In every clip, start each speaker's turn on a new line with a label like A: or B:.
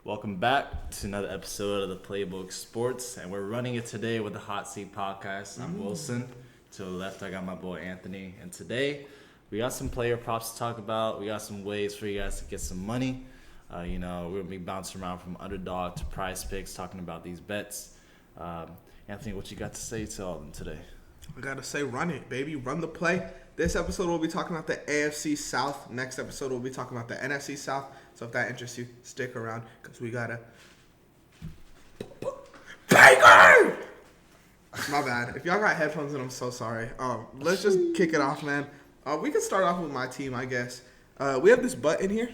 A: Welcome back to another episode of the Playbook Sports, and we're running it today with the Hot Seat Podcast. I'm Wilson. To the left, I got my boy Anthony, and today we got some player props to talk about. We got some ways for you guys to get some money. We're gonna be bouncing around from underdog to prize picks, talking about these bets. Anthony, what you got to say to all of them today?
B: I gotta say, run it, baby. Run the play. This episode we'll be talking about the AFC South. Next episode we'll be talking about the NFC South. So if that interests you, stick around because we got a banger. My bad. If y'all got headphones in, I'm so sorry. Let's just kick it off, man. We can start off with my team, I guess. We have this button here.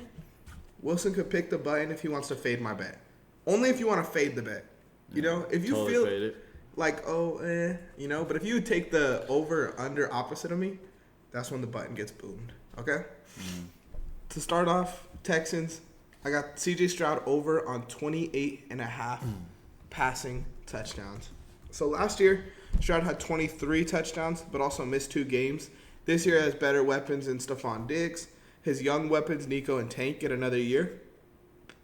B: Wilson could pick the button if he wants to fade my bet. Only if you want to fade the bet. You know, if you
A: Totally
B: feel
A: fade it.
B: like, but if you take the over or under opposite of me, that's when the button gets boomed. Okay? To start off, Texans, I got CJ Stroud over on 28.5 passing touchdowns. So last year, Stroud had 23 touchdowns, but also missed 2 games. This year has better weapons in Stephon Diggs. His young weapons, Nico and Tank, get another year.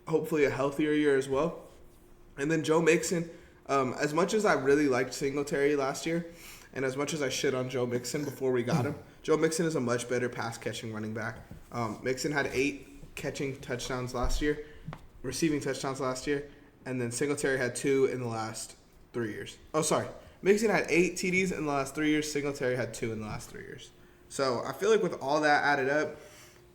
B: Hopefully a healthier year as well. And then Joe Mixon, as much as I really liked Singletary last year, and as much as I shit on Joe Mixon before we got him, Joe Mixon is a much better pass-catching running back. Mixon had 8 receiving touchdowns last year, and then Singletary had 2 in the last 3 years. Oh, sorry. Mixon had 8 TDs in the last 3 years. Singletary had 2 in the last 3 years. So I feel like with all that added up,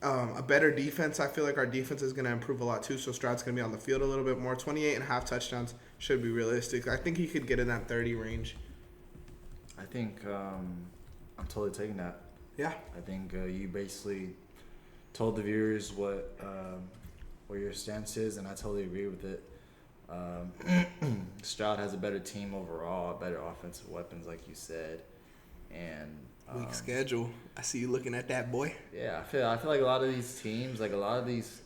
B: a better defense, I feel like our defense is going to improve a lot too, so Stroud's going to be on the field a little bit more. 28.5 touchdowns should be realistic. I think he could get in that 30 range.
A: I think I'm totally taking that.
B: Yeah.
A: I think you basically told the viewers what your stance is, and I totally agree with it. Stroud has a better team overall, better offensive weapons, like you said, and
B: Weak schedule. I see you looking at that, boy.
A: yeah, I feel like a lot of these teams, like a lot of these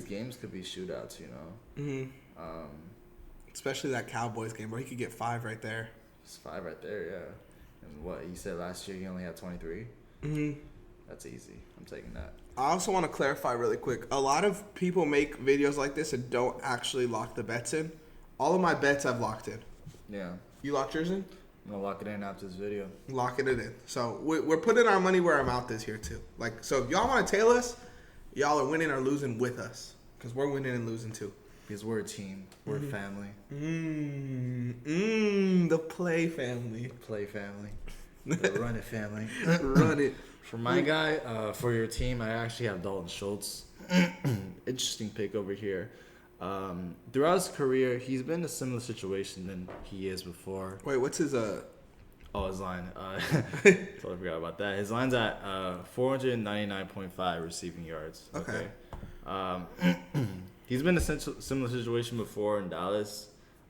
A: games could be shootouts, you know.
B: Mm-hmm. Especially that Cowboys game, where he could get 5 right there.
A: Just 5 right there, yeah. And what you said last year, he only had 23.
B: Mm-hmm.
A: That's easy. I'm taking that.
B: I also want to clarify really quick. A lot of people make videos like this and don't actually lock the bets in. All of my bets I've locked in.
A: Yeah.
B: You locked yours in?
A: I'm gonna lock it in after this video.
B: Locking it in. So we're putting our money where our mouth is here too. Like, so if y'all want to tail us, y'all are winning or losing with us, because we're winning and losing too.
A: Because we're a team. We're a family.
B: The play family.
A: Play family. The run it family.
B: Run it.
A: For my guy, for your team, I actually have Dalton Shultz. Interesting pick over here. Throughout his career, he's been in a similar situation than he is before.
B: Wait, what's his
A: his line. Totally forgot about that. His line's at 499.5 receiving yards.
B: Okay.
A: He's been in a similar situation before in Dallas,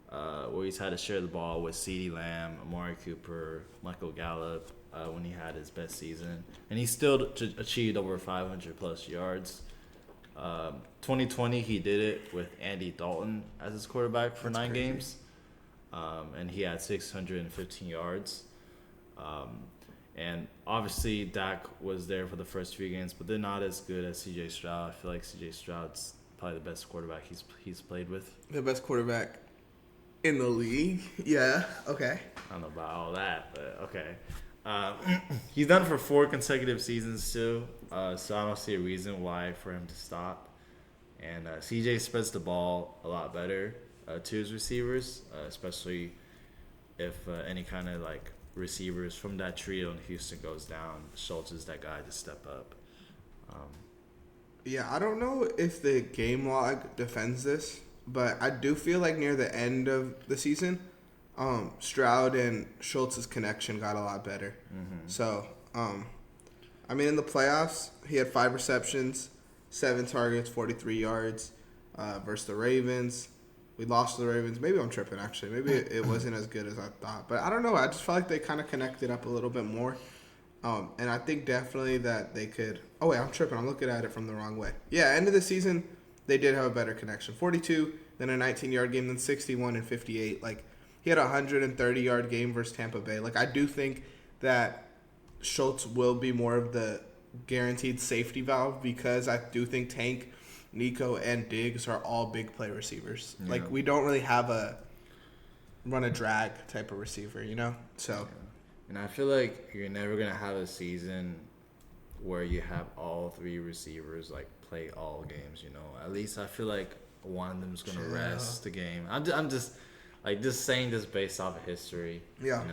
A: where he's had to share the ball with CeeDee Lamb, Amari Cooper, Michael Gallup when he had his best season. And he still achieved over 500-plus yards. 2020, he did it with Andy Dalton as his quarterback for 9 games. And he had 615 yards. And obviously, Dak was there for the first few games, but they're not as good as C.J. Stroud. I feel like C.J. Stroud's probably the best quarterback he's played with.
B: The best quarterback in the league? Yeah, okay.
A: I don't know about all that, but okay. He's done it for 4 consecutive seasons too, so I don't see a reason why for him to stop. And CJ spreads the ball a lot better to his receivers, especially if any kind of like receivers from that trio in Houston goes down. Shultz is that guy to step up.
B: Yeah, I don't know if the game log defends this, but I do feel like near the end of the season, Stroud and Schultz's connection got a lot better. Mm-hmm. So, I mean, in the playoffs, he had 5 receptions, 7 targets, 43 yards versus the Ravens. We lost to the Ravens. Maybe I'm tripping, actually. Maybe it wasn't as good as I thought. But I don't know. I just felt like they kind of connected up a little bit more. And I think definitely that they could. Oh, wait, I'm tripping. I'm looking at it from the wrong way. Yeah, end of the season, they did have a better connection. 42, then a 19-yard game, then 61 and 58. Like, he had a 130-yard game versus Tampa Bay. Like, I do think that Schultz will be more of the guaranteed safety valve because I do think Tank Nico, and Diggs are all big play receivers.
A: Yeah.
B: Like, we don't really have a run a drag type of receiver, So,
A: Yeah. And I feel like you're never gonna have a season where you have all three receivers like play all games. At least I feel like one of them's gonna rest the game. I'm just saying this based off of history.
B: Yeah.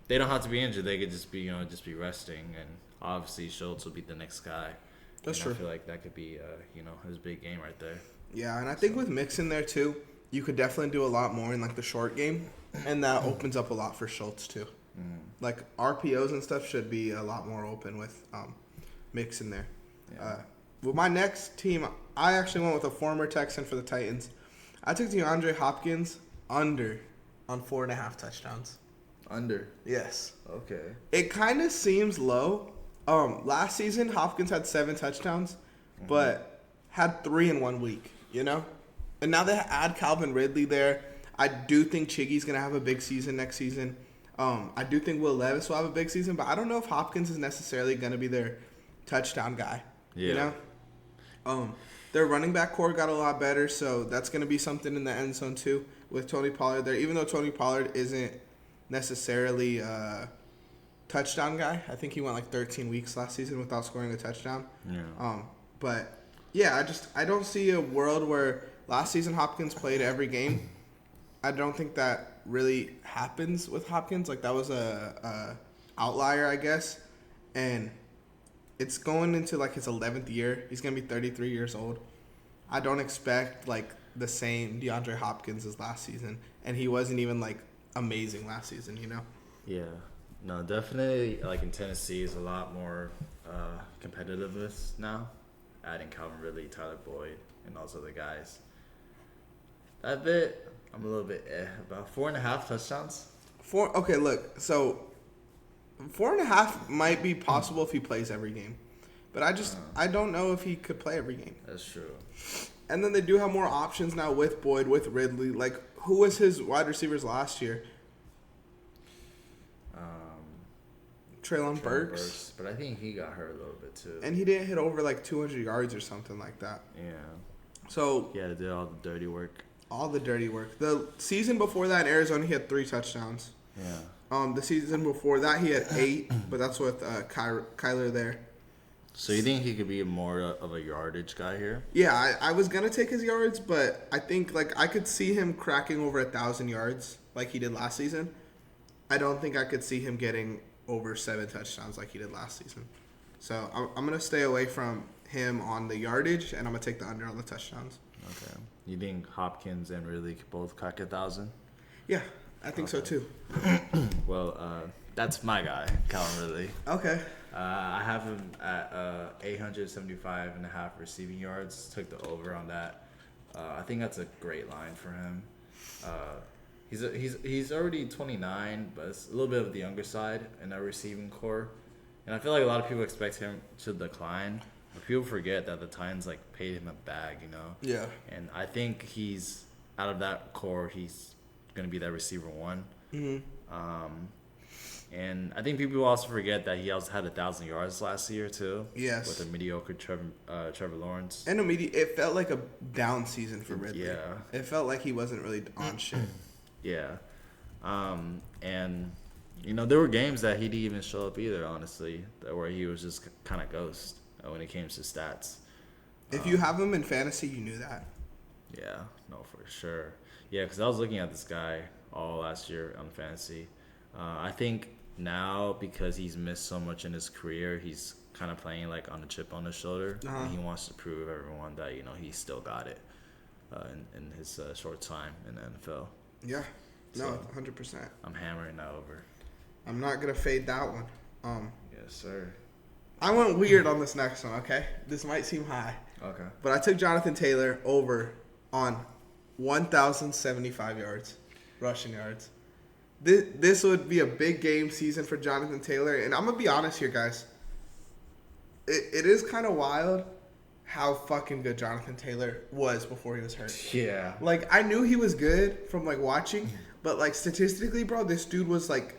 A: They don't have to be injured. They could just be resting, and obviously Shultz will be the next guy.
B: That's
A: and
B: true.
A: I feel like that could be his big game right there.
B: Yeah, and I think with Mixon there too, you could definitely do a lot more in like the short game, and that opens up a lot for Shultz too. Like RPOs and stuff should be a lot more open with Mixon there.
A: Yeah.
B: Well, my next team, I actually went with a former Texan for the Titans. I took DeAndre Hopkins under on 4.5 touchdowns.
A: Under.
B: Yes.
A: Okay.
B: It kind of seems low. Last season Hopkins had 7 touchdowns, but had 3 in 1 week. And now they add Calvin Ridley there. I do think Chiggy's gonna have a big season next season. I do think Will Levis will have a big season, but I don't know if Hopkins is necessarily gonna be their touchdown guy.
A: Yeah.
B: Their running back core got a lot better, so that's gonna be something in the end zone too with Tony Pollard there. Even though Tony Pollard isn't necessarily a touchdown guy, I think he went like 13 weeks last season without scoring a touchdown.
A: Yeah.
B: But yeah, I don't see a world where last season Hopkins played every game. I don't think that really happens with Hopkins. Like, that was a outlier, I guess. And it's going into like his 11th year. He's gonna be 33 years old. I don't expect like the same DeAndre Hopkins as last season, and he wasn't even like amazing last season.
A: Yeah. No, definitely. Like in Tennessee, is a lot more competitiveness now. Adding Calvin Ridley, Tyler Boyd, and those other guys. That bit, I'm a little bit about 4.5 touchdowns.
B: Okay, look. So 4.5 might be possible if he plays every game, but I don't know if he could play every game.
A: That's true.
B: And then they do have more options now with Boyd, with Ridley. Like, who was his wide receivers last year? Treylon Burks.
A: But I think he got hurt a little bit too.
B: And he didn't hit over like 200 yards or something like that.
A: Yeah.
B: So
A: he had to do all the dirty work.
B: All the dirty work. The season before that in Arizona, he had 3 touchdowns.
A: Yeah.
B: The season before that, he had 8, but that's with Kyler there.
A: So you think he could be more of a yardage guy here?
B: Yeah, I was gonna take his yards, but I think like I could see him cracking over 1,000 yards like he did last season. I don't think I could see him getting over 7 touchdowns like he did last season. So I'm gonna stay away from him on the yardage, and I'm gonna take the under on the touchdowns.
A: Okay. You think Hopkins and Ridley could both crack 1,000?
B: Yeah, I think so too.
A: Well, that's my guy, Calvin Ridley.
B: Okay.
A: I have him at 875.5 receiving yards. Took the over on that. I think that's a great line for him. He's already 29, but it's a little bit of the younger side in that receiving core. And I feel like a lot of people expect him to decline. But people forget that the Titans like paid him a bag,
B: Yeah.
A: And I think he's out of that core. He's gonna be that receiver one. And I think people also forget that he also had 1,000 yards last year too.
B: Yes.
A: With a mediocre Trevor Lawrence.
B: And it felt like a down season for Ridley.
A: Yeah.
B: It felt like he wasn't really on shit.
A: Yeah. And there were games that he didn't even show up either, honestly, where he was just kind of ghost when it came to stats.
B: If you have him in fantasy, you knew that.
A: Yeah, no, for sure. Yeah, because I was looking at this guy all last year on fantasy. I think now, because he's missed so much in his career, he's kind of playing like on a chip on his shoulder. And he wants to prove everyone that, he still got it in his short time in the NFL.
B: Yeah. No,
A: So,
B: 100%.
A: I'm hammering that over.
B: I'm not going to fade that one.
A: Yes, sir.
B: I went weird on this next one, okay? This might seem high.
A: Okay.
B: But I took Jonathan Taylor over on 1,075 yards, rushing yards. This would be a big game season for Jonathan Taylor. And I'm going to be honest here, guys. It is kind of wild how fucking good Jonathan Taylor was before he was hurt.
A: Yeah.
B: Like, I knew he was good from, like, watching. But, like, statistically, bro, this dude was, like,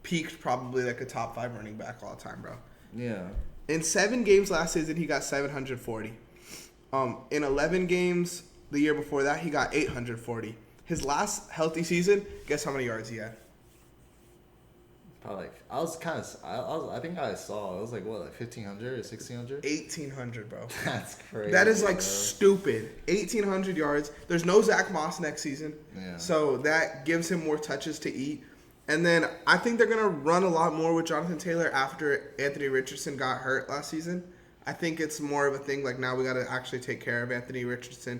B: peaked probably, like, a top 5 running back all the time, bro.
A: Yeah.
B: In 7 games last season, he got 740. In 11 games the year before that, he got 840. His last healthy season, guess how many yards he had?
A: Probably. I think I saw. It was like what, like 1,500 or 1,600?
B: 1,800, bro.
A: That's crazy.
B: That is like
A: bro.
B: stupid. 1,800 yards. There's no Zach Moss next season.
A: Yeah.
B: So that gives him more touches to eat. And then I think they're going to run a lot more with Jonathan Taylor after Anthony Richardson got hurt last season. I think it's more of a thing like now we got to actually take care of Anthony Richardson.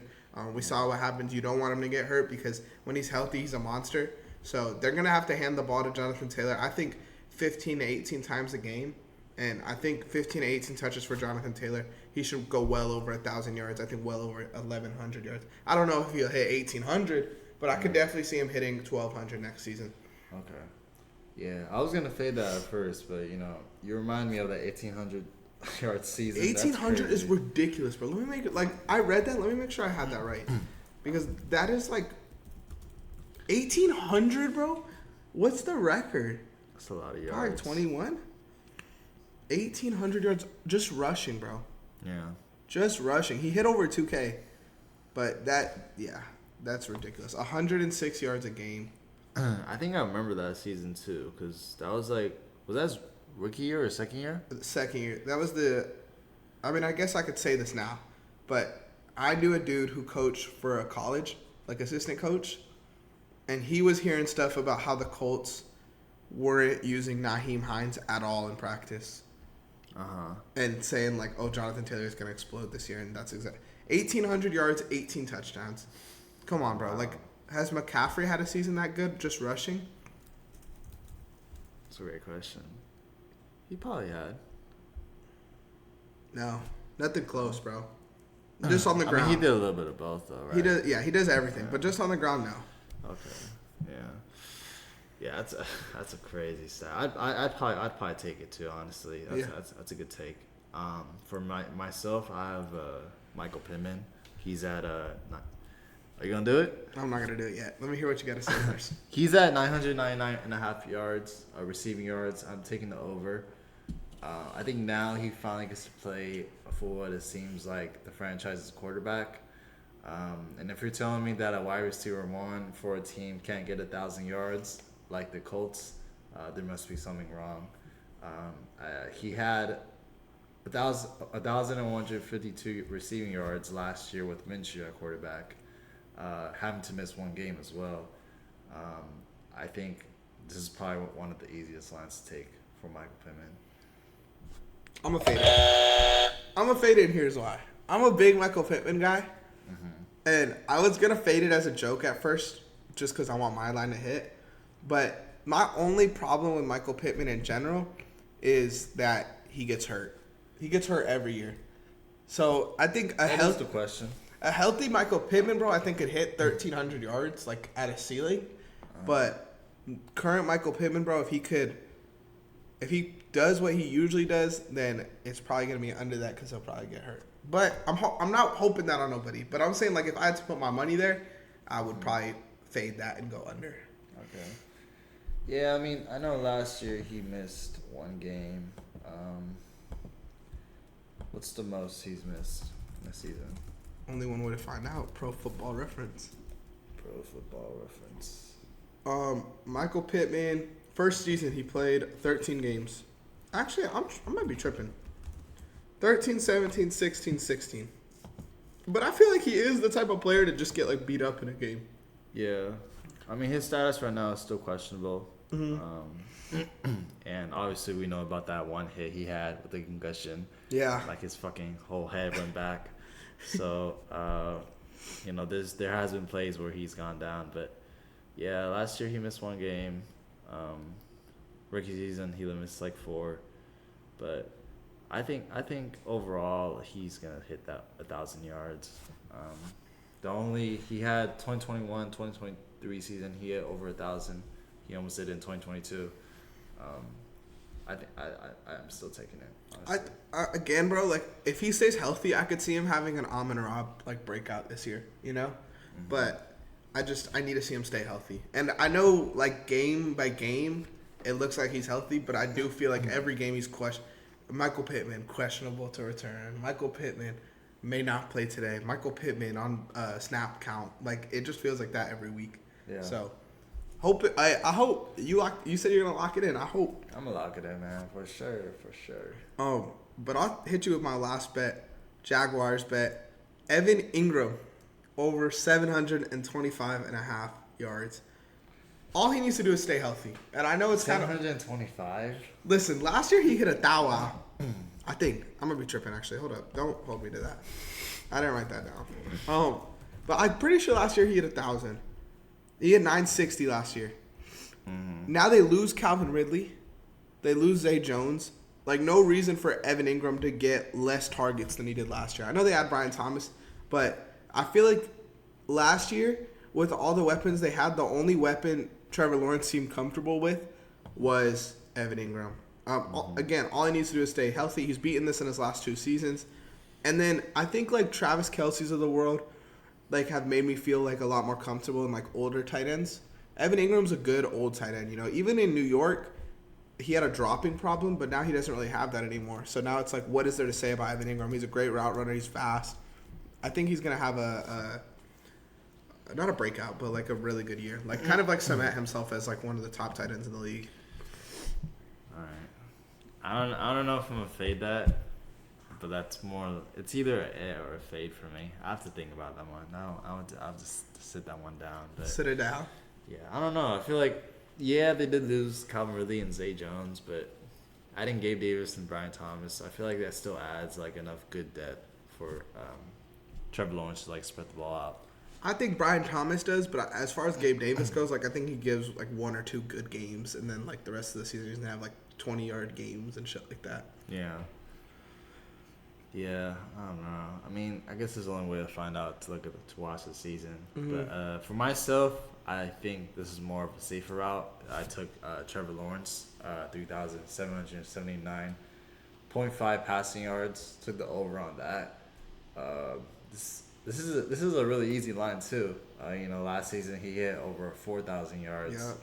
B: We saw what happens. You don't want him to get hurt because when he's healthy, he's a monster. So they're going to have to hand the ball to Jonathan Taylor. I think 15 to 18 times a game. And I think 15 to 18 touches for Jonathan Taylor. He should go well over 1,000 yards. I think well over 1,100 yards. I don't know if he'll hit 1,800, but I could definitely see him hitting 1,200 next season.
A: Okay. Yeah, I was going to fade that at first, but, you remind me of that 1,800 yard season.
B: 1,800 is ridiculous, bro. Let me make it, I read that. Let me make sure I had that right. Because that is 1,800, bro? What's the record?
A: That's a lot of yards.
B: All right, 21? 1,800 yards just rushing, bro.
A: Yeah.
B: Just rushing. He hit over 2K. But that's ridiculous. 106 yards a game.
A: I think I remember that season too, because that was was that his rookie year or second year?
B: Second year. That was I guess I could say this now, but I knew a dude who coached for a college, assistant coach, and he was hearing stuff about how the Colts weren't using Nyheim Hines at all in practice. And saying Jonathan Taylor is gonna explode this year, and that's exactly 1,800 yards, 18 touchdowns. Come on, bro.
A: Wow.
B: Has McCaffrey had a season that good just rushing?
A: That's a great question. He probably had.
B: No, nothing close, bro. Just on the ground.
A: I mean, he did a little bit of both, though, right?
B: He does. Yeah, he does everything, but just on the ground, no.
A: Okay. Yeah, that's a crazy stat. I'd probably take it too. Honestly, that's a good take. For myself, I have Michael Pittman. He's at Are you gonna do it?
B: I'm not gonna do it yet. Let me hear what you gotta say first.
A: He's at 999.5 yards, receiving yards. I'm taking the over. I think now he finally gets to play for what it seems like the franchise's quarterback. And if you're telling me that a wide receiver one for a team can't get 1,000 yards like the Colts, there must be something wrong. He had 1,152 receiving yards last year with Minshew at quarterback. Having to miss one game as well. I think this is probably one of the easiest lines to take for Michael Pittman.
B: I'm a fade it. I'm a fade it, and here's why. I'm a big Michael Pittman guy, and I was gonna fade it as a joke at first, just because I want my line to hit. But my only problem with Michael Pittman in general is that he gets hurt. He gets hurt every year. So I think
A: That's the question.
B: A healthy Michael Pittman, bro, I think could hit 1,300 yards, at a ceiling. But current Michael Pittman, bro, if he does what he usually does, then it's probably going to be under that because he'll probably get hurt. But I'm not hoping that on nobody. But I'm saying, if I had to put my money there, I would probably fade that and go under.
A: Okay. Yeah, I mean, I know last year he missed one game. What's the most he's missed in the season?
B: Only one way to find out. Pro Football Reference.
A: Pro Football Reference.
B: Michael Pittman, first season he played 13 games. Actually, I might be tripping. 13, 17, 16, 16. But I feel like he is the type of player to just get beat up in a game.
A: Yeah. I mean, his status right now is still questionable. And obviously we know about that one hit he had with the concussion.
B: Yeah.
A: His fucking whole head went back. So, there has been plays where he's gone down, but yeah, last year he missed one game. Rookie season he missed 4, but I think overall he's gonna hit that 1,000 yards. He had 2021, 2023 season he hit over 1,000. He almost did it in 2022. I'm still taking it.
B: Again, bro, if he stays healthy, I could see him having an Amon-Ra breakout this year, But I need to see him stay healthy. And I know game by game, it looks like he's healthy, but I do feel like every game he's Michael Pittman questionable to return. Michael Pittman may not play today. Michael Pittman on snap count. Like, it just feels like that every week.
A: Yeah.
B: So, I hope you said you're gonna lock it in. I hope.
A: I'm gonna lock it in, man, for sure.
B: But I'll hit you with my last bet. Jaguars bet. Evan Ingram over 725.5 yards. All he needs to do is stay healthy. And I know it's kind of
A: 725.
B: Listen, last year he hit a thou. I think I'm gonna be tripping. Actually, hold up. Don't hold me to that. I didn't write that down. But I'm pretty sure last year he hit 1,000. He hit 960 last year. Mm-hmm. Now they lose Calvin Ridley. They lose Zay Jones. Like, no reason for Evan Ingram to get less targets than he did last year. I know they had Brian Thomas, but I feel like last year, with all the weapons they had, the only weapon Trevor Lawrence seemed comfortable with was Evan Ingram. Again, all he needs to do is stay healthy. He's beaten this in his last 2 seasons. And then I think, like, Travis Kelce's of the world, like, have made me feel, like, a lot more comfortable in, like, older tight ends. Evan Ingram's a good old tight end, you know. Even in New York, he had a dropping problem, but now he doesn't really have that anymore. So now it's like, what is there to say about Evan Ingram? He's a great route runner. He's fast. I think he's going to have not a breakout, but, like, a really good year. Like, kind of, like, cement himself as, like, one of the top tight ends in the league.
A: All right. I don't know if I'm going to fade that. But that's more. It's either a or a fade for me. I have to think about that one. No, I'll just sit that one down. But
B: sit it down.
A: Yeah, I don't know. I feel like they did lose Calvin Ridley and Zay Jones, but adding Gabe Davis and Brian Thomas, I feel like that still adds like enough good depth for Trevor Lawrence to like spread the ball out.
B: I think Brian Thomas does, but as far as Gabe Davis goes, like I think he gives like 1 or 2 good games, and then like the rest of the season he's gonna have like 20-yard games and shit like that.
A: Yeah. Yeah, I don't know. I mean, I guess there's only way to find out to watch the season. Mm-hmm. But for myself, I think this is more of a safer route. I took Trevor Lawrence, 3,779.5 passing yards. Took the over on that. This is a really easy line too. Last season he hit over 4,000 yards.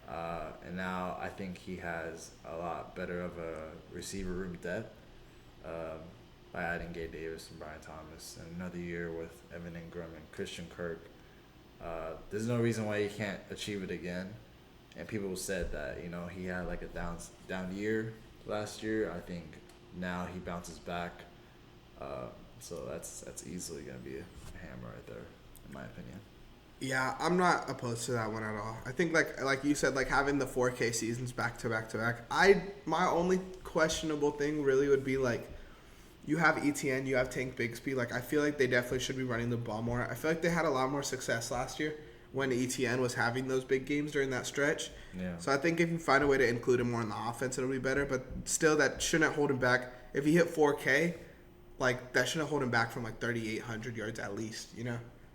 A: Yeah. And now I think he has a lot better of a receiver room depth. By adding Gabe Davis and Brian Thomas and another year with Evan Ingram and Christian Kirk. There's no reason why he can't achieve it again. And people said that, he had like a down year last year. I think now he bounces back. So that's easily going to be a hammer right there, in my opinion.
B: Yeah, I'm not opposed to that one at all. I think like you said, like having the 4K seasons back to back to back. My only questionable thing really would be like, you have ETN, you have Tank Bigsby. Like, I feel like they definitely should be running the ball more. I feel like they had a lot more success last year when ETN was having those big games during that stretch. Yeah. So I think if you find a way to include him more in the offense, it'll be better. But still, that shouldn't hold him back. If he hit 4K, like, that shouldn't hold him back from, like, 3,800 yards at least,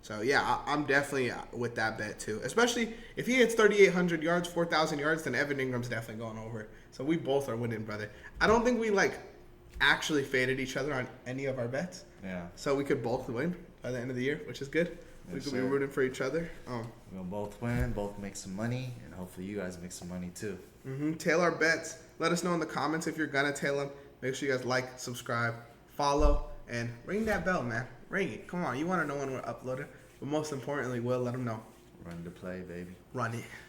B: So, yeah, I'm definitely with that bet, too. Especially if he hits 3,800 yards, 4,000 yards, then Evan Ingram's definitely going over. So we both are winning, brother. I don't think we, actually faded each other on any of our bets.
A: Yeah.
B: So we could both win by the end of the year, which is good. Yes, we could be rooting for each other.
A: We'll both win, both make some money, and hopefully you guys make some money too.
B: Mm-hmm. Tail our bets. Let us know in the comments if you're going to tail them. Make sure you guys like, subscribe, follow, and ring that bell, man. Ring it. Come on. You want to know when we're uploading. But most importantly, we'll let them know.
A: Run the play, baby.
B: Run it.